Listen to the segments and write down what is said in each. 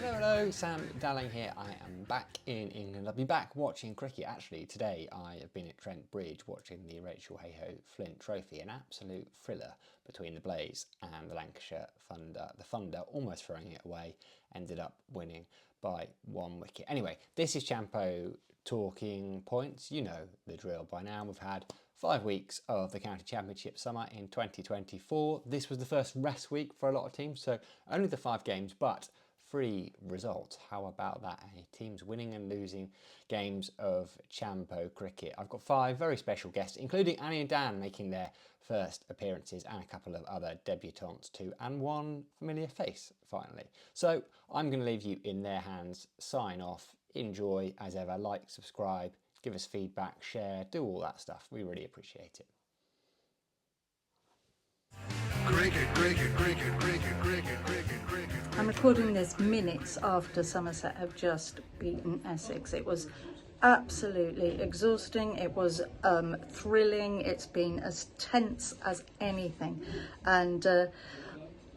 Hello, Sam Dalling here. I am back in England. I'll be back watching cricket. Actually, today I have been at Trent Bridge watching the Rachel Hayhoe Flint Trophy, an absolute thriller between the Blaze and the Lancashire Thunder. The Thunder, almost throwing it away, ended up winning by 1 wicket. Anyway, this is Champo Talking Points. You know the drill by now. We've had 5 weeks of the County Championship summer in 2024. This was the first rest week for a lot of teams, so only the 5 games, but 3 results. How about that? Teams winning and losing games of Champo cricket. I've got 5 very special guests, including Annie and Dan making their first appearances, and a couple of other debutantes too, and 1 familiar face finally. So I'm going to leave you in their hands. Sign off. Enjoy as ever. Like, subscribe, give us feedback, share, do all that stuff. We really appreciate it. I'm recording this minutes after Somerset have just beaten Essex. It was absolutely exhausting. It was thrilling. It's been as tense as anything. And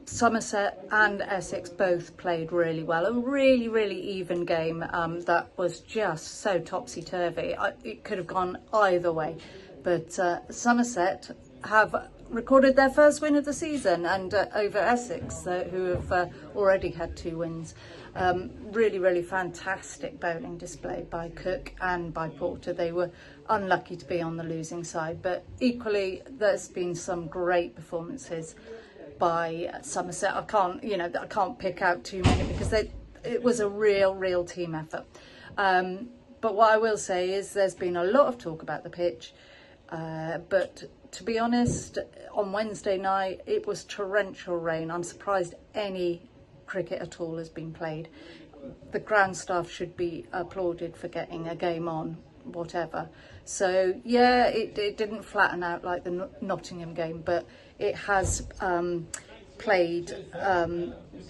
Somerset and Essex both played really well. A really, really even game that was just so topsy-turvy. It could have gone either way. But Somerset have recorded their first win of the season, and over Essex, who have already had 2 wins. Really, really fantastic bowling display by Cook and by Porter. They were unlucky to be on the losing side, but equally there's been some great performances by Somerset. I can't pick out too many because it was a real team effort. But what I will say is there's been a lot of talk about the pitch, but to be honest, on Wednesday night it was torrential rain. I'm surprised any cricket at all has been played. The ground staff should be applauded for getting a game on, whatever. So yeah, it didn't flatten out like the Nottingham game, but it has played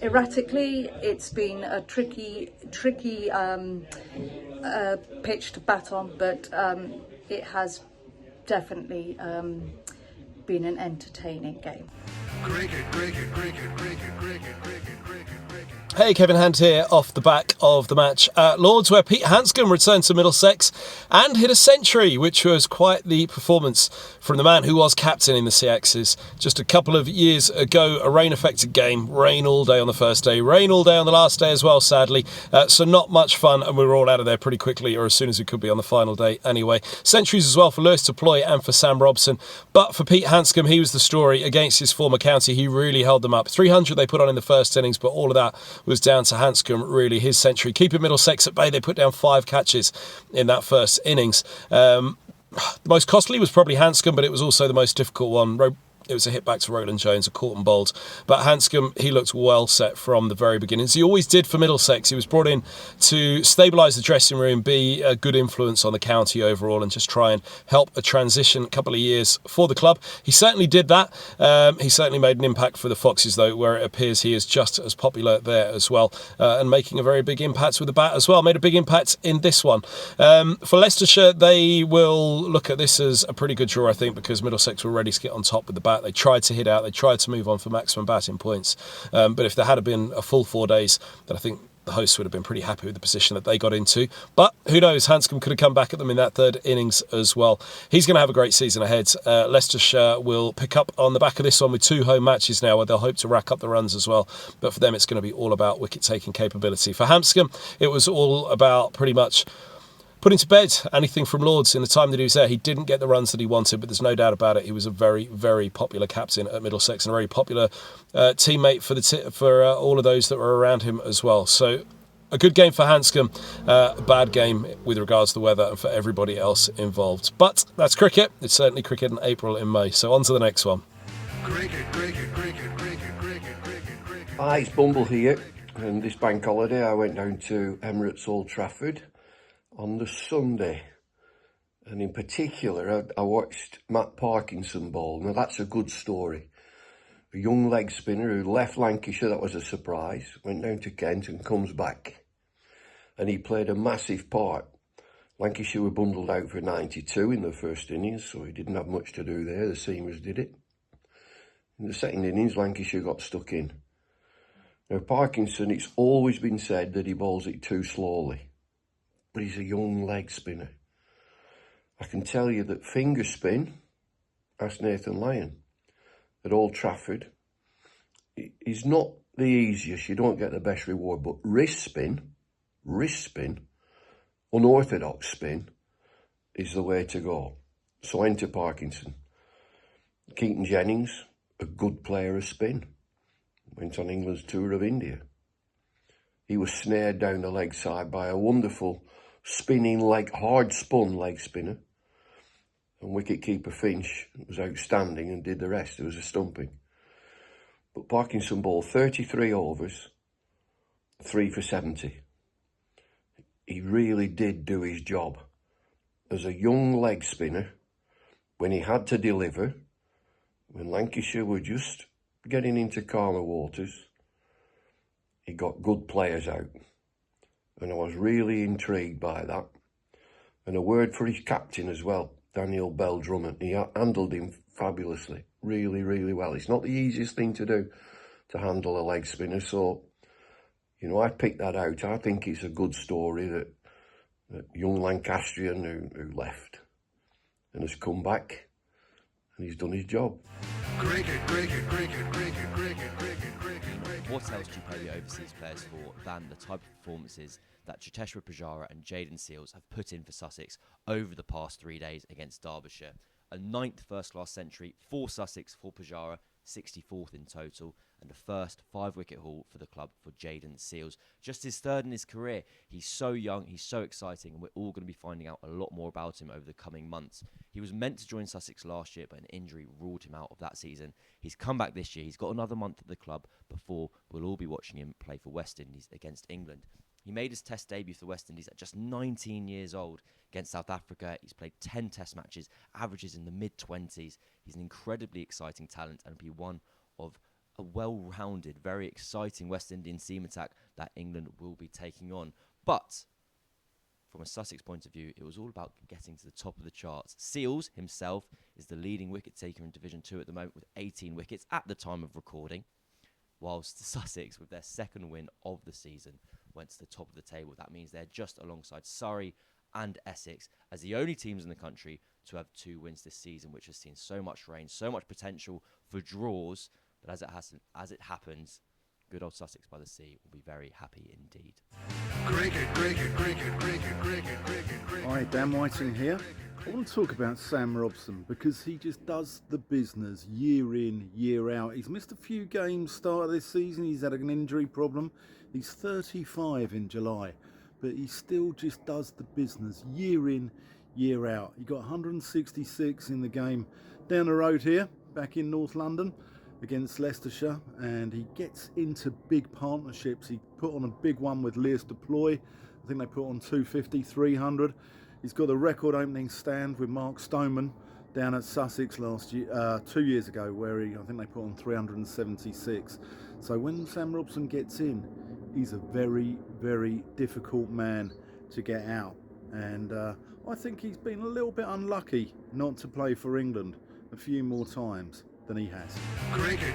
erratically. It's been a tricky pitch to bat on, but it has definitely been an entertaining game. Hey, Kevin Hand here off the back of the match at Lords, where Pete Hanscom returned to Middlesex and hit a century, which was quite the performance from the man who was captain in the CXs just a couple of years ago. A rain-affected game, rain all day on the first day, rain all day on the last day as well, sadly. So not much fun, and we were all out of there pretty quickly, or as soon as we could be on the final day anyway. Centuries as well for Lewis Deploy and for Sam Robson. But for Pete Hanscom, he was the story against his former county. He really held them up. 300 they put on in the first innings, but all of that was down to Hanscom, really, his century. Keeping Middlesex at bay, they put down 5 catches in that first innings. The most costly was probably Hanscom, but it was also the most difficult one. It was a hit back to Roland Jones, a caught and bowled. But Hanscom, he looked well set from the very beginning. As he always did for Middlesex. He was brought in to stabilise the dressing room, be a good influence on the county overall, and just try and help a transition couple of years for the club. He certainly did that. He certainly made an impact for the Foxes, though, where it appears he is just as popular there as well, and making a very big impact with the bat as well. Made a big impact in this one. For Leicestershire, they will look at this as a pretty good draw, I think, because Middlesex were ready to get on top with the bat. They tried to hit out, they tried to move on for maximum batting points. But if there had been a full 4 days, then I think the hosts would have been pretty happy with the position that they got into. But who knows, Hanscom could have come back at them in that 3rd innings as well. He's going to have a great season ahead. Leicestershire will pick up on the back of this one with 2 home matches now, where they'll hope to rack up the runs as well. But for them, it's going to be all about wicket-taking capability. For Hanscom, it was all about pretty much putting to bed anything from Lords in the time that he was there. He didn't get the runs that he wanted, but there's no doubt about it. He was a very, very popular captain at Middlesex and a very popular teammate for all of those that were around him as well. So a good game for Hanscom, a bad game with regards to the weather and for everybody else involved. But that's cricket. It's certainly cricket in April and May. So on to the next one. Hi, it's Bumble here. And this bank holiday I went down to Emirates Old Trafford on the Sunday, and in particular I watched Matt Parkinson bowl. Now that's a good story. A young leg spinner who left Lancashire, that was a surprise, went down to Kent and comes back, and he played a massive part. Lancashire were bundled out for 92 in the first innings, so he didn't have much to do there. The Seamers did it. In the second innings, Lancashire got stuck in. Now, Parkinson, it's always been said that he bowls it too slowly, but he's a young leg spinner. I can tell you that finger spin, ask Nathan Lyon, at Old Trafford, is not the easiest. You don't get the best reward, but wrist spin, unorthodox spin, is the way to go. So enter Parkinson. Keaton Jennings, a good player of spin, went on England's tour of India. He was snared down the leg side by a wonderful spinning leg, hard spun leg spinner. And wicket-keeper Finch was outstanding and did the rest. It was a stumping. But Parkinson bowled 33 overs, 3 for 70. He really did do his job. As a young leg spinner, when he had to deliver, when Lancashire were just getting into calmer waters, he got good players out. And I was really intrigued by that. And a word for his captain as well, Daniel Bell-Drummond. He handled him fabulously, really, really well. It's not the easiest thing to do, to handle a leg spinner. So, you know, I picked that out. I think it's a good story that young Lancastrian who left and has come back and he's done his job. Cricket. What else do you pay the overseas players for than the type of performances that Cheteshwar Pujara and Jayden Seales have put in for Sussex over the past 3 days against Derbyshire? A 9th first-class century for Sussex for Pujara, 64th in total, and the first 5-wicket haul for the club for Jayden Seales. Just his 3rd in his career. He's so young, he's so exciting, and we're all going to be finding out a lot more about him over the coming months. He was meant to join Sussex last year, but an injury ruled him out of that season. He's come back this year. He's got another month at the club before we'll all be watching him play for West Indies against England. He made his Test debut for the West Indies at just 19 years old against South Africa. He's played 10 Test matches, averages in the mid-20s. He's an incredibly exciting talent and will be one of a well-rounded, very exciting West Indian seam attack that England will be taking on. But from a Sussex point of view, it was all about getting to the top of the charts. Seales himself is the leading wicket taker in Division 2 at the moment with 18 wickets at the time of recording, whilst Sussex, with their 2nd win of the season, went to the top of the table. That means they're just alongside Surrey and Essex as the only teams in the country to have 2 wins this season, which has seen so much rain, so much potential for draws. But as it happens, good old Sussex by the Sea will be very happy indeed. Cricket. Hi, Dan Whiting here. I want to talk about Sam Robson because he just does the business year in, year out. He's missed a few games start of this season. He's had an injury problem. He's 35 in July, but he still just does the business year in, year out. He got 166 in the game down the road here, back in North London, against Leicestershire, and he gets into big partnerships. He put on a big one with Lewis Deploy. I think they put on 250, 300. He's got a record opening stand with Mark Stoneman down at Sussex last year, 2 years ago, where I think they put on 376. So when Sam Robson gets in, he's a very, very difficult man to get out. And I think he's been a little bit unlucky not to play for England a few more times than he has. Cricket.